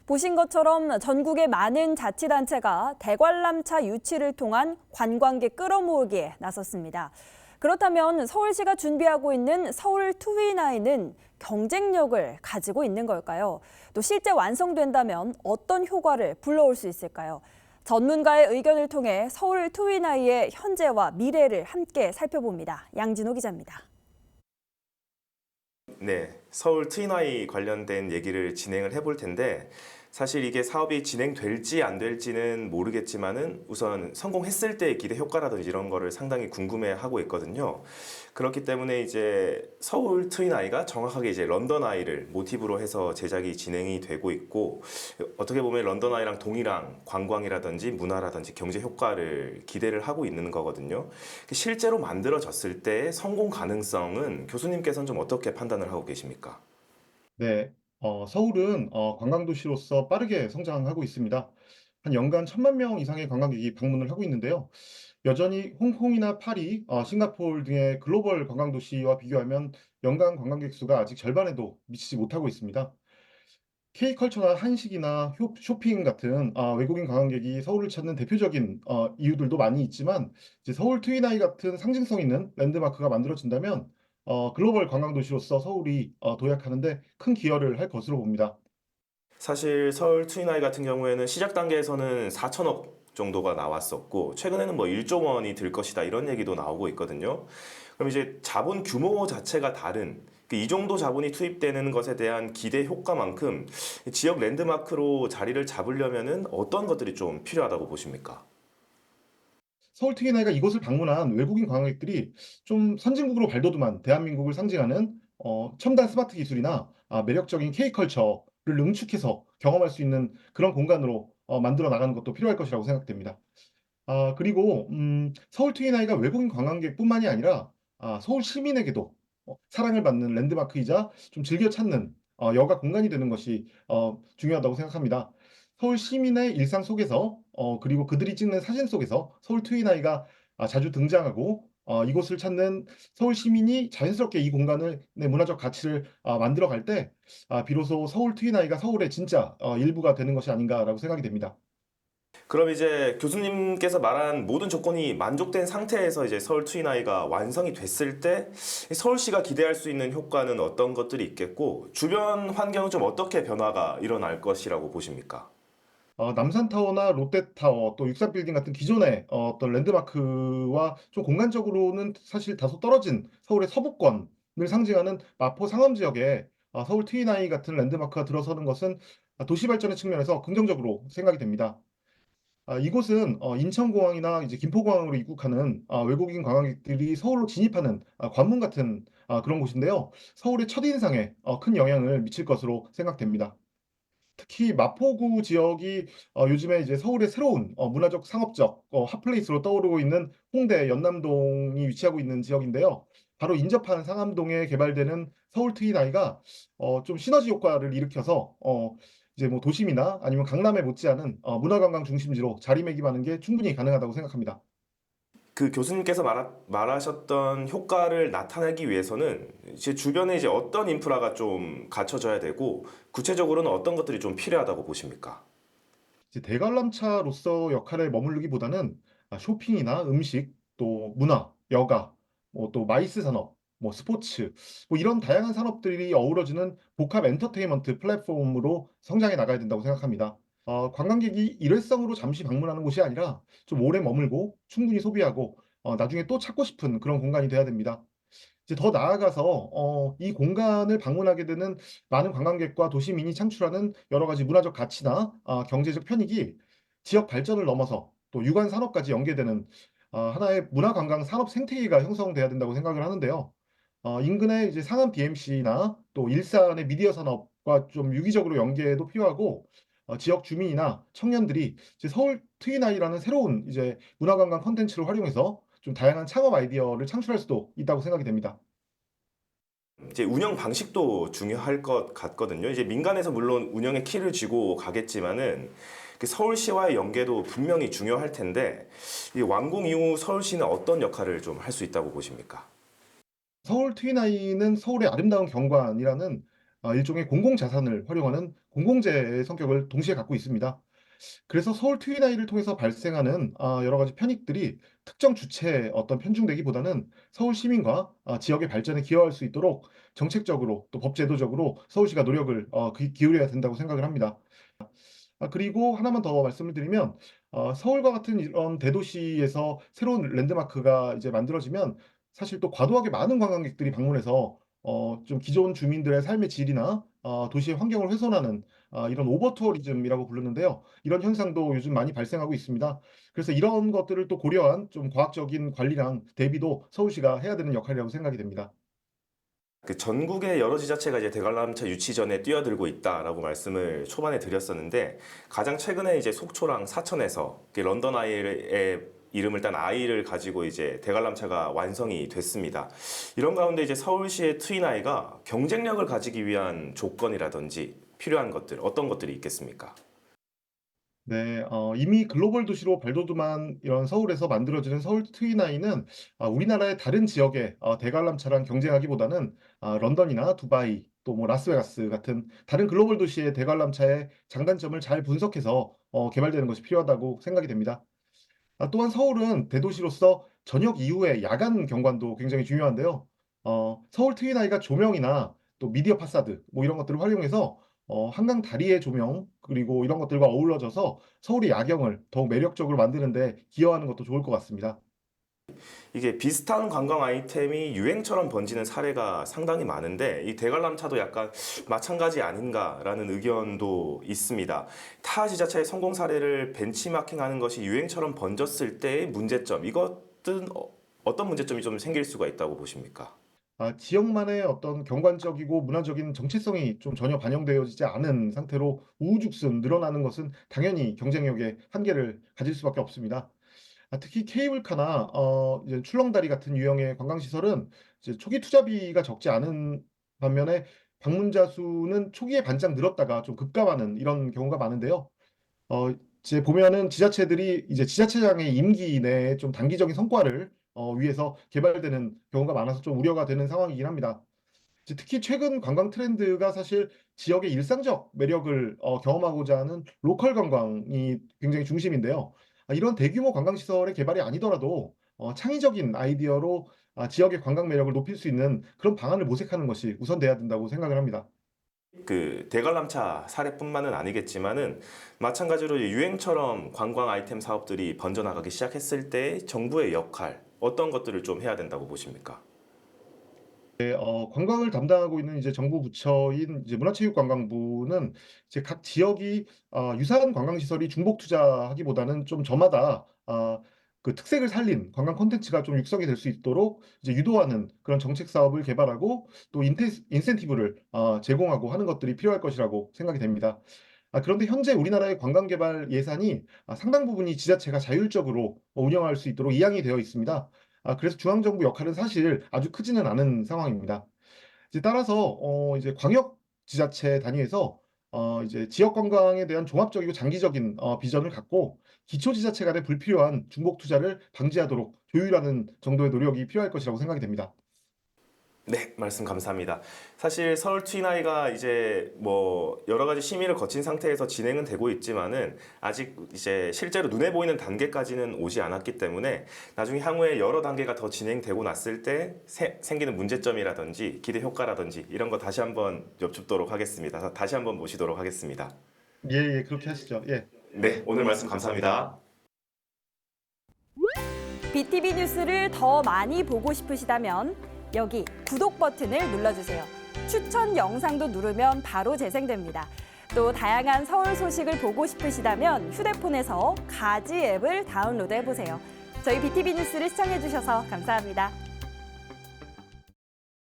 보신 것처럼 전국의 많은 자치단체가 대관람차 유치를 통한 관광객 끌어모으기에 나섰습니다. 그렇다면 서울시가 준비하고 있는 서울 투위나잇은 경쟁력을 가지고 있는 걸까요? 또 실제 완성된다면 어떤 효과를 불러올 수 있을까요? 전문가의 의견을 통해 서울 투위나잇의 현재와 미래를 함께 살펴봅니다. 양진호 기자입니다. 네, 서울 트윈아이 관련된 얘기를 진행을 해볼 텐데 사실 이게 사업이 진행될지 안 될지는 모르겠지만은 우선 성공했을 때의 기대 효과라든지 이런 거를 상당히 궁금해하고 있거든요. 그렇기 때문에 이제 서울 트윈아이가 정확하게 이제 런던 아이를 모티브로 해서 제작이 진행이 되고 있고 어떻게 보면 런던 아이랑 동일한 관광이라든지 문화라든지 경제 효과를 기대를 하고 있는 거거든요. 실제로 만들어졌을 때의 성공 가능성은 교수님께서는 좀 어떻게 판단을 하고 계십니까? 네, 서울은 관광도시로서 빠르게 성장하고 있습니다. 한 연간 1,000만 명 이상의 관광객이 방문을 하고 있는데요. 여전히 홍콩이나 파리, 싱가포르 등의 글로벌 관광도시와 비교하면 연간 관광객 수가 아직 절반에도 미치지 못하고 있습니다. K컬처나 한식이나 쇼핑 같은 외국인 관광객이 서울을 찾는 대표적인 이유들도 많이 있지만 이제 서울 트윈아이 같은 상징성 있는 랜드마크가 만들어진다면 글로벌 관광 도시로서 서울이 도약하는 데 큰 기여를 할 것으로 봅니다. 사실 서울 트윈아이 같은 경우에는 시작 단계에서는 4천억 정도가 나왔었고 최근에는 뭐 1조 원이 들 것이다 이런 얘기도 나오고 있거든요. 그럼 이제 자본 규모 자체가 다른 이 정도 자본이 투입되는 것에 대한 기대 효과만큼 지역 랜드마크로 자리를 잡으려면은 어떤 것들이 좀 필요하다고 보십니까? 서울 트윈아이가 이곳을 방문한 외국인 관광객들이 좀 선진국으로 발돋움한 대한민국을 상징하는 첨단 스마트 기술이나 매력적인 K컬처를 응축해서 경험할 수 있는 그런 공간으로 만들어 나가는 것도 필요할 것이라고 생각됩니다. 그리고 서울 트윈아이가 외국인 관광객뿐만이 아니라 서울 시민에게도 사랑을 받는 랜드마크이자 좀 즐겨 찾는 여가 공간이 되는 것이 중요하다고 생각합니다. 서울 시민의 일상 속에서 그리고 그들이 찍는 사진 속에서 서울 트윈아이가 자주 등장하고 이곳을 찾는 서울 시민이 자연스럽게 이 공간을 내 문화적 가치를 만들어 갈 때 비로소 서울 트윈아이가 서울의 진짜 일부가 되는 것이 아닌가라고 생각이 됩니다. 그럼 이제 교수님께서 말한 모든 조건이 만족된 상태에서 이제 서울 트윈아이가 완성이 됐을 때 서울시가 기대할 수 있는 효과는 어떤 것들이 있겠고 주변 환경은 좀 어떻게 변화가 일어날 것이라고 보십니까? 남산타워나 롯데타워 또 육삼빌딩 같은 기존의 어떤 랜드마크와 좀 공간적으로는 사실 다소 떨어진 서울의 서부권을 상징하는 마포 상업 지역에 서울 트윈아이 같은 랜드마크가 들어서는 것은 도시 발전의 측면에서 긍정적으로 생각이 됩니다. 이곳은 인천공항이나 이제 김포공항으로 입국하는 외국인 관광객들이 서울로 진입하는 관문 같은 그런 곳인데요. 서울의 첫인상에 큰 영향을 미칠 것으로 생각됩니다. 특히 마포구 지역이 요즘에 이제 서울의 새로운 문화적 상업적 핫플레이스로 떠오르고 있는 홍대 연남동이 위치하고 있는 지역인데요. 바로 인접한 상암동에 개발되는 서울 트윈아이가 좀 시너지 효과를 일으켜서 이제 뭐 도심이나 아니면 강남에 못지않은 문화관광 중심지로 자리매김하는 게 충분히 가능하다고 생각합니다. 그 교수님께서 말하셨던 효과를 나타내기 위해서는 제 주변에 이제 어떤 인프라가 좀 갖춰져야 되고 구체적으로는 어떤 것들이 좀 필요하다고 보십니까? 이제 대관람차로서 역할에 머무르기보다는 쇼핑이나 음식, 또 문화, 여가, 뭐 또 마이스 산업, 뭐 스포츠, 뭐 이런 다양한 산업들이 어우러지는 복합 엔터테인먼트 플랫폼으로 성장해 나가야 된다고 생각합니다. 관광객이 일회성으로 잠시 방문하는 곳이 아니라 좀 오래 머물고 충분히 소비하고 나중에 또 찾고 싶은 그런 공간이 돼야 됩니다. 이제 더 나아가서 이 공간을 방문하게 되는 많은 관광객과 도시민이 창출하는 여러 가지 문화적 가치나 경제적 편익이 지역 발전을 넘어서 또 유관 산업까지 연계되는 하나의 문화 관광 산업 생태계가 형성돼야 된다고 생각을 하는데요. 인근의 이제 상암 BMC나 또 일산의 미디어 산업과 좀 유기적으로 연계도 필요하고 지역 주민이나 청년들이 이제 서울 트윈아이라는 새로운 이제 문화 관광 콘텐츠를 활용해서 좀 다양한 창업 아이디어를 창출할 수도 있다고 생각이 됩니다. 이제 운영 방식도 중요할 것 같거든요. 이제 민간에서 물론 운영의 키를 쥐고 가겠지만은 그 서울시와의 연계도 분명히 중요할 텐데 이 완공 이후 서울시는 어떤 역할을 좀 할 수 있다고 보십니까? 서울 트윈아이는 서울의 아름다운 경관이라는 일종의 공공자산을 활용하는 공공재의 성격을 동시에 갖고 있습니다. 그래서 서울 트윈아이를 통해서 발생하는 여러 가지 편익들이 특정 주체에 어떤 편중되기보다는 서울 시민과 지역의 발전에 기여할 수 있도록 정책적으로 또 법제도적으로 서울시가 노력을 기울여야 된다고 생각을 합니다. 그리고 하나만 더 말씀을 드리면 서울과 같은 이런 대도시에서 새로운 랜드마크가 이제 만들어지면 사실 또 과도하게 많은 관광객들이 방문해서 좀 기존 주민들의 삶의 질이나 도시의 환경을 훼손하는 이런 오버 투어리즘이라고 부르는데요. 이런 현상도 요즘 많이 발생하고 있습니다. 그래서 이런 것들을 또 고려한 좀 과학적인 관리랑 대비도 서울시가 해야 되는 역할이라고 생각이 됩니다. 그 전국의 여러 지자체가 이제 대관람차 유치 전에 뛰어들고 있다라고 말씀을 초반에 드렸었는데 가장 최근에 이제 속초랑 사천에서 런던 아이의 이름을 딴 아이를 가지고 이제 대관람차가 완성이 됐습니다. 이런 가운데 이제 서울시의 트윈아이가 경쟁력을 가지기 위한 조건이라든지 필요한 것들 어떤 것들이 있겠습니까? 네. 이미 글로벌 도시로 발돋움한 이런 서울에서 만들어지는 서울 트윈아이는 우리나라의 다른 지역의 대관람차랑 경쟁하기보다는 런던이나 두바이 또 뭐 라스베가스 같은 다른 글로벌 도시의 대관람차의 장단점을 잘 분석해서 개발되는 것이 필요하다고 생각이 됩니다. 또한 서울은 대도시로서 저녁 이후에 야간 경관도 굉장히 중요한데요. 서울 트윈아이가 조명이나 또 미디어 파사드 뭐 이런 것들을 활용해서 한강 다리의 조명 그리고 이런 것들과 어우러져서 서울의 야경을 더욱 매력적으로 만드는 데 기여하는 것도 좋을 것 같습니다. 이게 비슷한 관광 아이템이 유행처럼 번지는 사례가 상당히 많은데 이 대관람차도 약간 마찬가지 아닌가라는 의견도 있습니다. 타 지자체의 성공 사례를 벤치마킹하는 것이 유행처럼 번졌을 때의 문제점, 이것은 어떤 문제점이 좀 생길 수가 있다고 보십니까? 지역만의 어떤 경관적이고 문화적인 정체성이 좀 전혀 반영되어지지 않은 상태로 우후죽순 늘어나는 것은 당연히 경쟁력의 한계를 가질 수밖에 없습니다. 특히 케이블카나 이제 출렁다리 같은 유형의 관광시설은 이제 초기 투자비가 적지 않은 반면에 방문자 수는 초기에 반짝 늘었다가 좀 급감하는 이런 경우가 많은데요. 이제 보면은 지자체들이 이제 지자체장의 임기 내에 좀 단기적인 성과를 위해서 개발되는 경우가 많아서 좀 우려가 되는 상황이긴 합니다. 이제 특히 최근 관광 트렌드가 사실 지역의 일상적 매력을 경험하고자 하는 로컬 관광이 굉장히 중심인데요. 이런 대규모 관광 시설의 개발이 아니더라도 창의적인 아이디어로 지역의 관광 매력을 높일 수 있는 그런 방안을 모색하는 것이 우선돼야 된다고 생각을 합니다. 그 대관람차 사례뿐만은 아니겠지만은 마찬가지로 유행처럼 관광 아이템 사업들이 번져나가기 시작했을 때 정부의 역할 어떤 것들을 좀 해야 된다고 보십니까? 관광을 담당하고 있는 이제 정부 부처인 이제 문화체육관광부는 이제 각 지역이 유사한 관광 시설이 중복 투자하기보다는 좀 저마다 그 특색을 살린 관광 콘텐츠가 좀 육성이 될 수 있도록 이제 유도하는 그런 정책 사업을 개발하고 또 인센티브를 제공하고 하는 것들이 필요할 것이라고 생각이 됩니다. 그런데 현재 우리나라의 관광 개발 예산이 상당 부분이 지자체가 자율적으로 운영할 수 있도록 이양이 되어 있습니다. 그래서 중앙정부 역할은 사실 아주 크지는 않은 상황입니다. 이제 따라서 이제 광역 지자체 단위에서 이제 지역 관광에 대한 종합적이고 장기적인 비전을 갖고 기초 지자체 간의 불필요한 중복 투자를 방지하도록 조율하는 정도의 노력이 필요할 것이라고 생각이 됩니다. 네, 말씀 감사합니다. 사실 서울 트윈아이가 이제 뭐 여러 가지 심의를 거친 상태에서 진행은 되고 있지만은 아직 이제 실제로 눈에 보이는 단계까지는 오지 않았기 때문에 나중에 향후에 여러 단계가 더 진행되고 났을 때 생기는 문제점이라든지 기대 효과라든지 이런 거 다시 한번 여쭙도록 하겠습니다. 다시 한번 모시도록 하겠습니다. 예, 그렇게 하시죠. 예. 네, 오늘 말씀 감사합니다. BTV 뉴스를 더 많이 보고 싶으시다면 여기 구독 버튼을 눌러주세요. 추천 영상도 누르면 바로 재생됩니다. 또 다양한 서울 소식을 보고 싶으시다면 휴대폰에서 가지 앱을 다운로드해보세요. 저희 BTV 뉴스를 시청해주셔서 감사합니다.